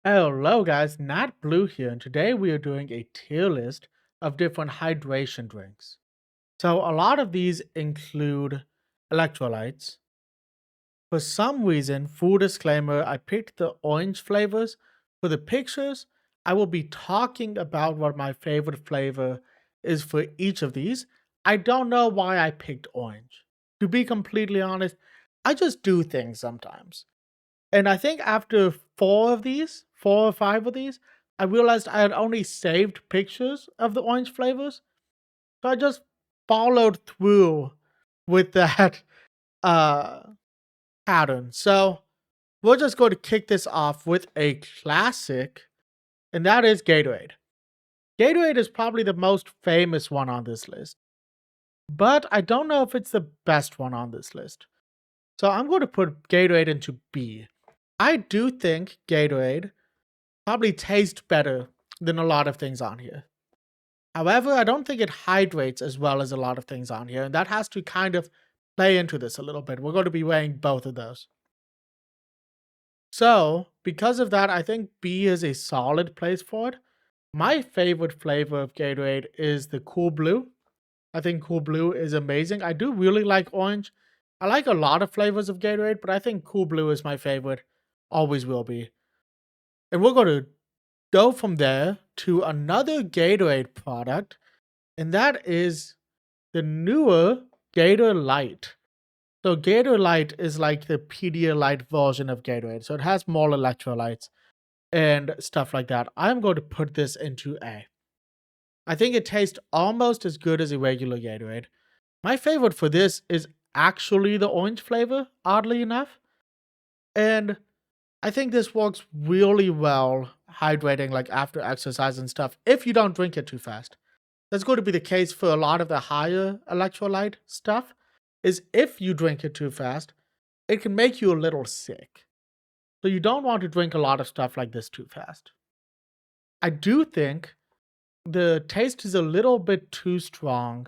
Hello guys, Nat Blue here, and today we are doing a tier list of different hydration drinks. So a lot of these include electrolytes. For some reason, full disclaimer, I picked the orange flavors. For the pictures, I will be talking about what my favorite flavor is for each of these. I don't know why I picked orange. To be completely honest, I just do things sometimes. And I think after four or five of these, I realized I had only saved pictures of the orange flavors. So I just followed through with that uh pattern. So we're just going to kick this off with a classic, and that is Gatorade. Gatorade is probably the most famous one on this list, but I don't know if it's the best one on this list. So I'm going to put Gatorade into B. I do think Gatorade probably tastes better than a lot of things on here. However, I don't think it hydrates as well as a lot of things on here, and that has to kind of play into this a little bit. We're going to be weighing both of those. So, because of that, I think B is a solid place for it. My favorite flavor of Gatorade is the Cool Blue. I think Cool Blue is amazing. I do really like orange. I like a lot of flavors of Gatorade, but I think Cool Blue is my favorite. Always will be. And we're going to go from there to another Gatorade product, and that is the newer Gator Light. So Gator Light is like the Pedialyte version of Gatorade. So it has more electrolytes and stuff like that. I'm going to put this into A. I think it tastes almost as good as a regular Gatorade. My favorite for this is actually the orange flavor, oddly enough. And I think this works really well hydrating like after exercise and stuff if you don't drink it too fast. That's going to be the case for a lot of the higher electrolyte stuff is if you drink it too fast, it can make you a little sick. So you don't want to drink a lot of stuff like this too fast. I do think the taste is a little bit too strong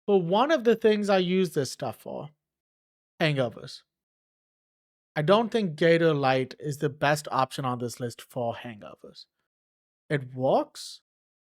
for one of the things I use this stuff for, hangovers. I don't think Gator Light is the best option on this list for hangovers. It works,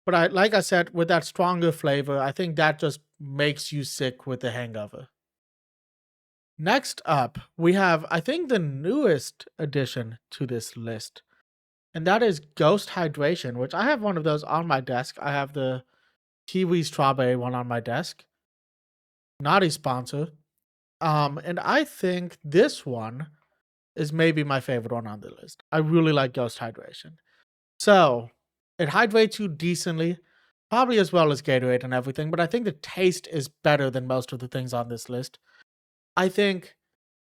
but like I said, with that stronger flavor, I think that just makes you sick with the hangover. Next up, we have, I think, the newest addition to this list, and that is Ghost Hydration, which I have one of those on my desk. I have the kiwi strawberry one on my desk. Not a sponsor. And I think this one is maybe my favorite one on the list. I really like Ghost Hydration. So it hydrates you decently, probably as well as Gatorade and everything, but I think the taste is better than most of the things on this list. I think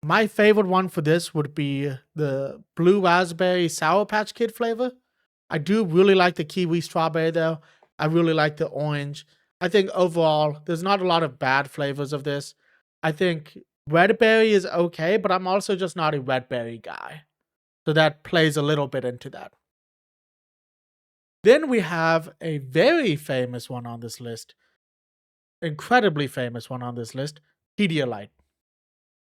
my favorite one for this would be the blue raspberry Sour Patch Kid flavor. I do really like the kiwi strawberry though. I really like the orange. I think overall, there's not a lot of bad flavors of this. I think red berry is okay, but I'm also just not a red berry guy. So that plays a little bit into that. Then we have a very famous one on this list, incredibly famous one on this list, Pedialyte.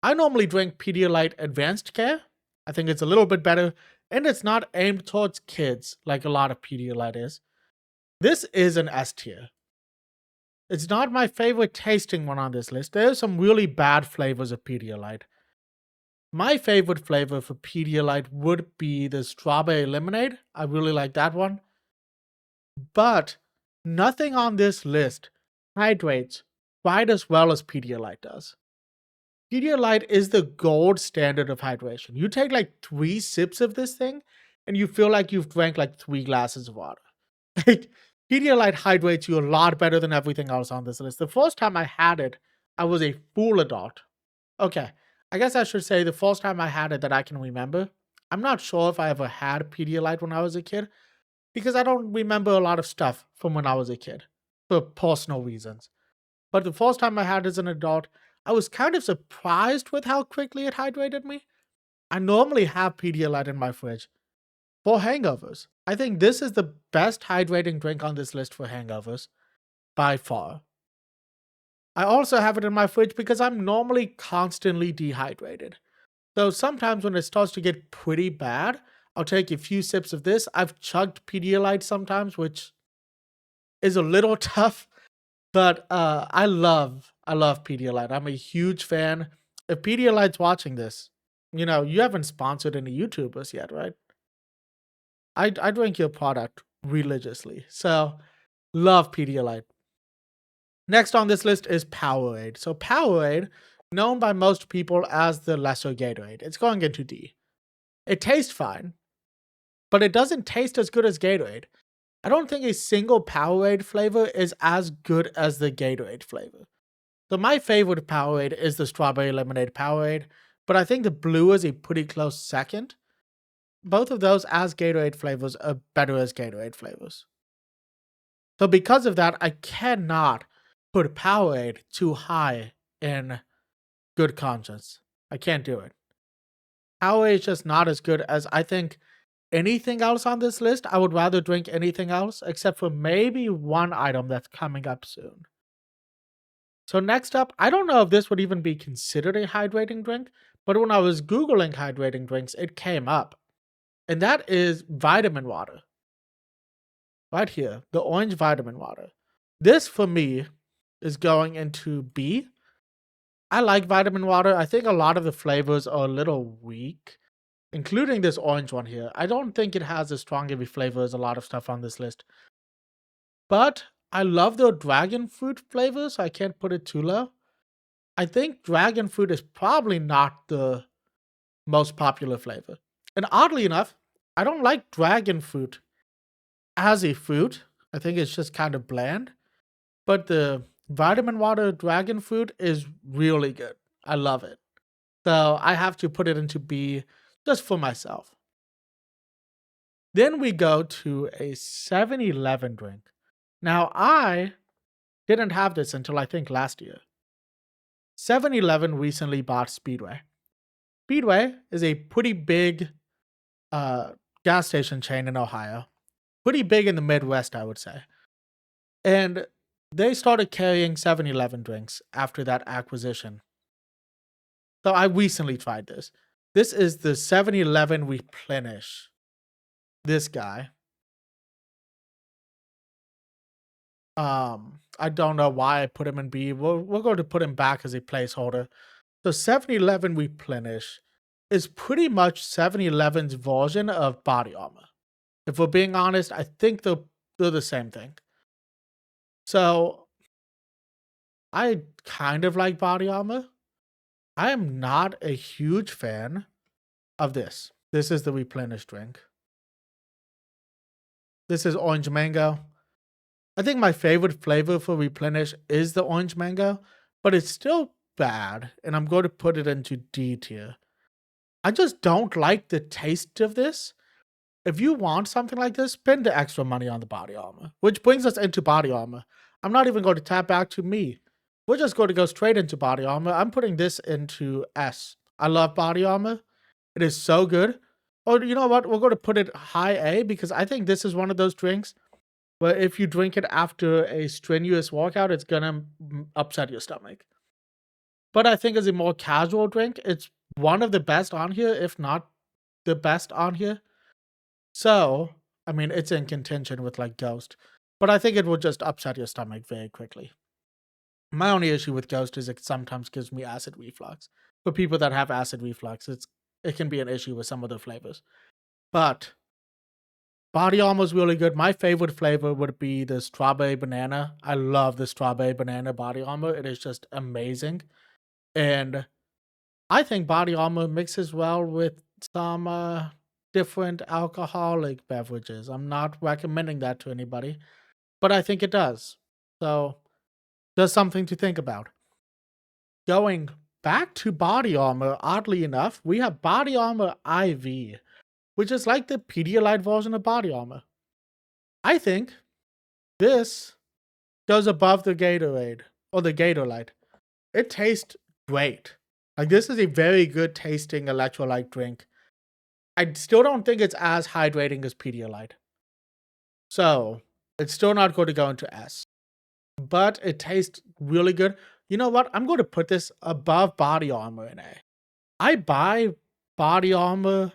I normally drink Pedialyte Advanced Care. I think it's a little bit better, and it's not aimed towards kids like a lot of Pedialyte is. This is an S tier. It's not my favorite tasting one on this list. There are some really bad flavors of Pedialyte. My favorite flavor for Pedialyte would be the strawberry lemonade. I really like that one. But nothing on this list hydrates quite as well as Pedialyte does. Pedialyte is the gold standard of hydration. You take like 3 sips of this thing and you feel like you've drank like 3 glasses of water. Like, Pedialyte hydrates you a lot better than everything else on this list. The first time I had it, I was a full adult. Okay, I guess I should say the first time I had it that I can remember. I'm not sure if I ever had Pedialyte when I was a kid because I don't remember a lot of stuff from when I was a kid for personal reasons. But the first time I had it as an adult, I was kind of surprised with how quickly it hydrated me. I normally have Pedialyte in my fridge for hangovers. I think this is the best hydrating drink on this list for hangovers by far. I also have it in my fridge because I'm normally constantly dehydrated. So sometimes when it starts to get pretty bad, I'll take a few sips of this. I've chugged Pedialyte sometimes, which is a little tough, but I love Pedialyte. I'm a huge fan. If Pedialyte's watching this, you haven't sponsored any YouTubers yet, right? I drink your product religiously. So love Pedialyte. Next on this list is Powerade. So Powerade, known by most people as the lesser Gatorade, it's going into D. It tastes fine, but it doesn't taste as good as Gatorade. I don't think a single Powerade flavor is as good as the Gatorade flavor. So my favorite Powerade is the strawberry lemonade Powerade, but I think the blue is a pretty close second. Both of those as Gatorade flavors are better as Gatorade flavors. So because of that, I cannot put Powerade too high in good conscience. I can't do it. Powerade is just not as good as I think anything else on this list. I would rather drink anything else except for maybe one item that's coming up soon. So next up, I don't know if this would even be considered a hydrating drink, but when I was Googling hydrating drinks, it came up. And that is vitamin water. Right here, the orange vitamin water. This for me is going into B. I like vitamin water. I think a lot of the flavors are a little weak, including this orange one here. I don't think it has as strong of a flavor as a lot of stuff on this list. But I love the dragon fruit flavor, so I can't put it too low. I think dragon fruit is probably not the most popular flavor. And oddly enough, I don't like dragon fruit as a fruit. I think it's just kind of bland. But the vitamin water dragon fruit is really good. I love it. So I have to put it into B just for myself. Then we go to a 7-Eleven drink. Now, I didn't have this until I think last year. 7-Eleven recently bought Speedway. Speedway is a pretty big gas station chain in Ohio. Pretty big in the Midwest, I would say. And they started carrying 7-Eleven drinks after that acquisition. So I recently tried this. This is the 7-Eleven Replenish. This guy. I don't know why I put him in B. We're going to put him back as a placeholder. So 7-Eleven Replenish is pretty much 7-Eleven's version of Body Armor. If we're being honest, I think they're the same thing. So I kind of like Body Armor. I am not a huge fan of this. This is the Replenish drink. This is orange mango. I think my favorite flavor for Replenish is the orange mango, but it's still bad, and I'm going to put it into D tier. I just don't like the taste of this. If you want something like this, spend the extra money on the Body Armor, which brings us into Body Armor. I'm not even going to tap back to me. We're just going to go straight into Body Armor. I'm putting this into S. I love Body Armor. It is so good. Oh, you know what? We're going to put it high A because I think this is one of those drinks where if you drink it after a strenuous workout, it's going to upset your stomach. But I think as a more casual drink, it's one of the best on here, if not the best on here. So, I mean, it's in contention with like Ghost, but I think it would just upset your stomach very quickly. My only issue with Ghost is it sometimes gives me acid reflux. For people that have acid reflux, it can be an issue with some of the flavors. But Body Armor is really good. My favorite flavor would be the strawberry banana. I love the strawberry banana Body Armor. It is just amazing. And I think Body Armor mixes well with some different alcoholic beverages. I'm not recommending that to anybody, but I think it does. So, just something to think about. Going back to Body Armor, oddly enough, we have Body Armor IV, which is like the Pedialyte version of Body Armor. I think this goes above the Gatorade or the Gatorlyte. It tastes great. Like, this is a very good tasting electrolyte drink. I still don't think it's as hydrating as Pedialyte. So, it's still not going to go into S. But it tastes really good. You know what? I'm going to put this above Body Armor in A. I buy Body Armor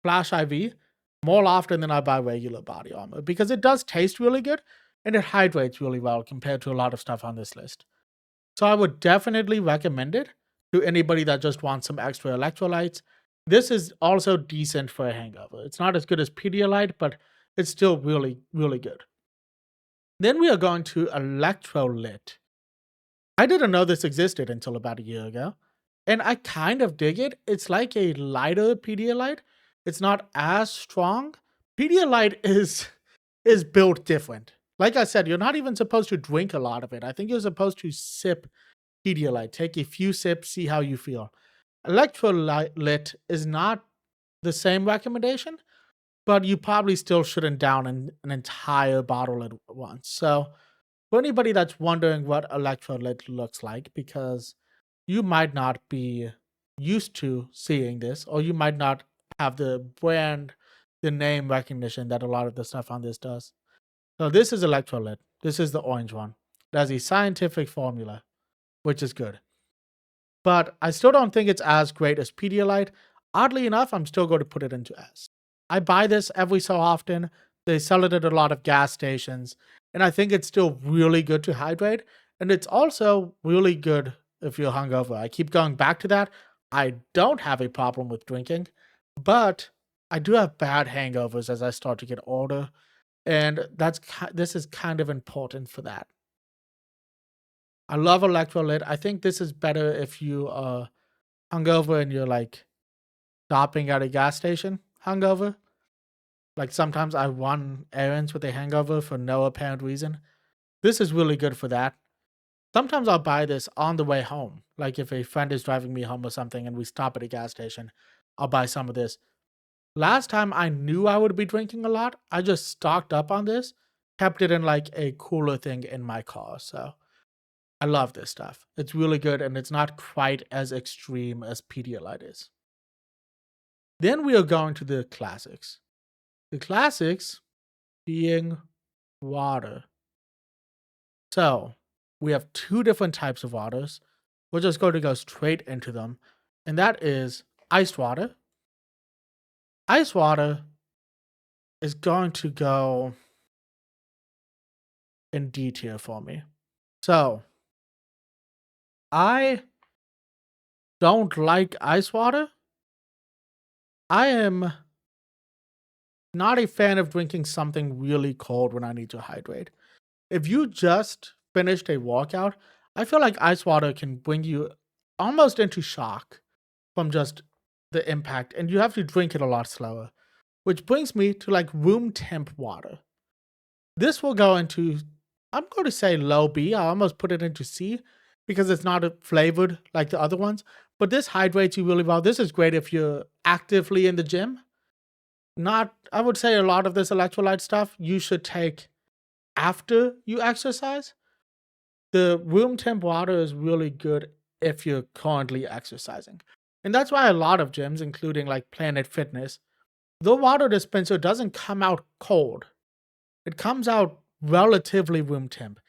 Flash IV more often than I buy regular body armor because it does taste really good and it hydrates really well compared to a lot of stuff on this list. So I would definitely recommend it to anybody that just wants some extra electrolytes. This is also decent for a hangover. It's not as good as Pedialyte, but it's still really, really good. Then we are going to Electrolyte. I didn't know this existed until about a year ago, and I kind of dig it. It's like a lighter Pedialyte. It's not as strong. Pedialyte is built different. Like I said, you're not even supposed to drink a lot of it. I think you're supposed to sip Pedialyte. Take a few sips, see how you feel. Electrolyte is not the same recommendation, but you probably still shouldn't down an entire bottle at once. So for anybody that's wondering what electrolyte looks like, because you might not be used to seeing this, or you might not have the brand, the name recognition that a lot of the stuff on this does. So this is electrolyte. This is the orange one. It has a scientific formula, which is good. But I still don't think it's as great as Pedialyte. Oddly enough, I'm still going to put it into S. I buy this every so often. They sell it at a lot of gas stations, and I think it's still really good to hydrate. And it's also really good if you're hungover. I keep going back to that. I don't have a problem with drinking, but I do have bad hangovers as I start to get older, and this is kind of important for that. I love electrolyte. I think this is better if you are hungover and you're like stopping at a gas station hungover. Like sometimes I run errands with a hangover for no apparent reason. This is really good for that. Sometimes I'll buy this on the way home. Like if a friend is driving me home or something and we stop at a gas station, I'll buy some of this. Last time I knew I would be drinking a lot, I just stocked up on this, kept it in like a cooler thing in my car. So I love this stuff. It's really good and it's not quite as extreme as Pedialyte is. Then we are going to the classics. The classics being water. So we have two different types of waters. We're just going to go straight into them. And that is iced water. Ice water is going to go in D tier for me. So I don't like ice water. I am not a fan of drinking something really cold when I need to hydrate. If you just finished a workout, I feel like ice water can bring you almost into shock from just the impact, and you have to drink it a lot slower. Which brings me to like room temp water. This will go into, I'm going to say low B. I almost put it into C because it's not flavored like the other ones. But this hydrates you really well. This is great if you're actively in the gym. Not, I would say a lot of this electrolyte stuff you should take after you exercise. The room temp water is really good if you're currently exercising. And that's why a lot of gyms, including like Planet Fitness, the water dispenser doesn't come out cold. It comes out relatively room temp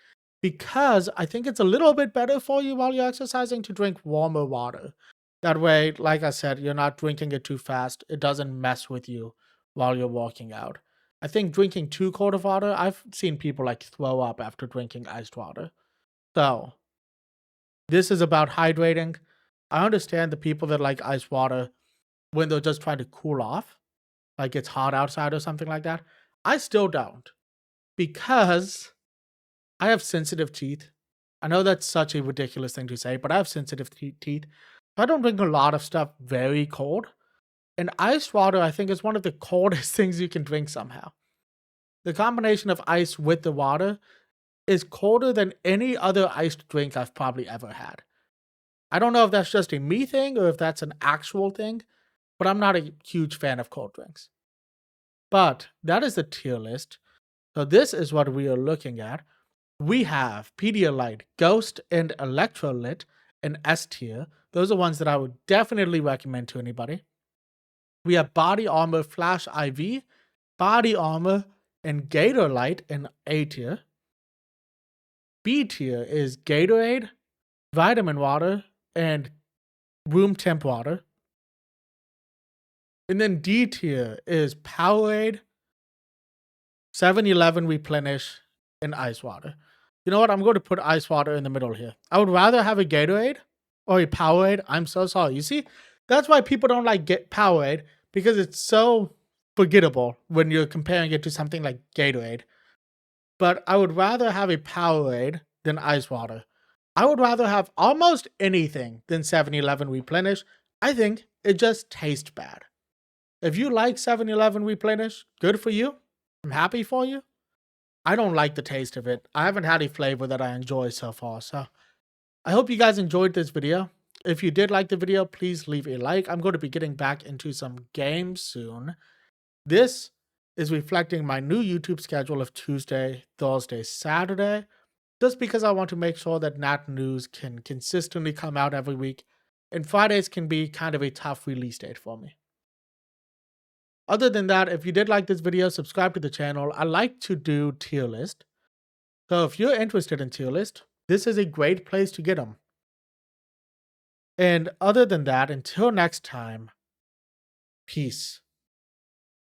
because I think it's a little bit better for you while you're exercising to drink warmer water. That way, like I said, you're not drinking it too fast. It doesn't mess with you while you're walking out. I think drinking too cold of water, I've seen people like throw up after drinking iced water. So, this is about hydrating. I understand the people that like ice water when they're just trying to cool off, like it's hot outside or something like that. I still don't because I have sensitive teeth. I know that's such a ridiculous thing to say, but I have sensitive teeth. I don't drink a lot of stuff very cold. And iced water, I think, is one of the coldest things you can drink somehow. The combination of ice with the water is colder than any other iced drink I've probably ever had. I don't know if that's just a me thing or if that's an actual thing, but I'm not a huge fan of cold drinks. But that is the tier list. So this is what we are looking at. We have Pedialyte, Ghost, and Electrolyte in S tier. Those are ones that I would definitely recommend to anybody. We have Body Armor Flash IV, Body Armor, and Gatorlyte in A tier. B tier is Gatorade, Vitamin Water, and Room Temp Water. And then D tier is Powerade, 7-Eleven Replenish, and ice water. You know what? I'm going to put ice water in the middle here. I would rather have a Gatorade or a Powerade. I'm so sorry. You see, that's why people don't like Powerade, because it's so forgettable when you're comparing it to something like Gatorade. But I would rather have a Powerade than ice water. I would rather have almost anything than 7-Eleven Replenish. I think it just tastes bad. If you like 7-Eleven Replenish, good for you. I'm happy for you. I don't like the taste of it. I haven't had a flavor that I enjoy so far. So I hope you guys enjoyed this video. If you did like the video, please leave a like. I'm going to be getting back into some games soon. This is reflecting my new YouTube schedule of Tuesday, Thursday, Saturday, just because I want to make sure that Nat News can consistently come out every week, and Fridays can be kind of a tough release date for me. Other than that, if you did like this video, subscribe to the channel. I like to do tier list. So if you're interested in tier list, this is a great place to get them. And other than that, until next time, peace.